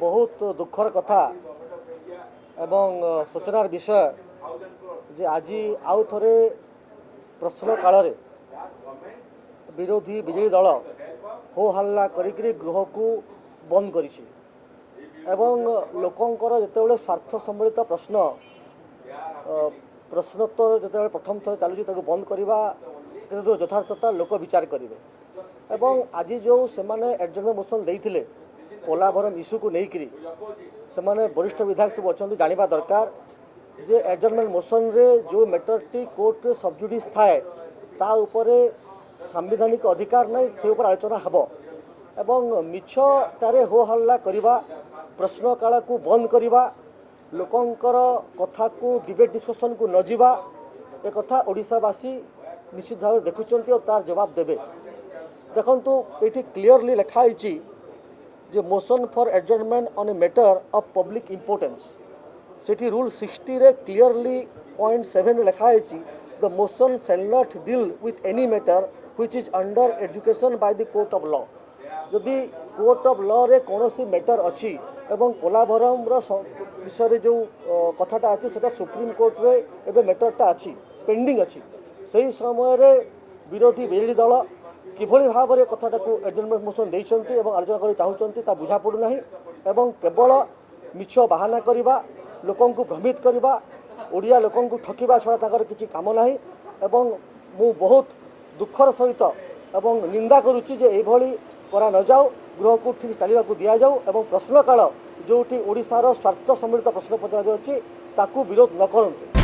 बहुत दुखर कथा एवं सूचनार विषय जे आज आउ थे प्रश्न काल विरोधी विजेडी दल हो हल्ला करिकरी गृह को बंद करिछि एवं लोकंकर जितेबाला स्वार्थ सम्बलित प्रश्न प्रश्नोत्तर जितेबाला प्रथम थर चलुची बंद करवा यथार्थता लोक विचार करेंगे एवं आज जो सेमाने एडजर्नमेंट मोशन देइथिले पोलाभरम इश्यू को लेकर से वरिष्ठ विधायक सब अच्छा जाना दरकार जे एडजर्नमेंट मोशन रे जो मैटर टी कोर्ट रे सबजुडिस थाए ता उपरे संवैधानिक अधिकार नहीं से ऊपर आलोचना हब एवं मिछटारे हो हल्ला करवा प्रश्न काल को बंद करवा लोकंकर कथा को डिबेट डिस्कशन को न जीवा ए कथा ओडिशावासी निश्चित भाव देखुंत और तार जवाब देवे देखंतु ये क्लीयरली लिखाई जे motion for adjournment on a matter of public importance सेठी रूल 60 रे क्लीयरली पॉइंट 7 लिखाई the motion shall not deal with any matter which is under adjudication by the court of law यदि कोर्ट ऑफ लॉ रे कौन सी matter अच्छी एवं पोलाभरम विषय जो कथाटा अच्छी से सुप्रीम कोर्ट रे एवं मैटरटा अच्छी पेंडिंग अच्छी से समय रे विरोधी विजेडी दल किभली भाव में कथाटा को एडजर्नमेंट मोशन देइछन्ति एवं आलोचना करि चाहुछन्ति ता बुझा पड़ू नाही एवं केवल मिछ बाहाना करवा लोकन को भ्रमित करवा ओडिया लोकन को ठकिबा छड़ा ताकर किछि काम नाही एवं मु बहुत दुखर सहित एवं निंदा करुच्ची जे एभली करा न जाओ गृह को ठीक चलवा को दिया जाओ एवं प्रश्न काल जोटी ओडिशार स्वार्थ सम्मिलित प्रश्न पचरा जाउछि ताकू विरोध न करंतु।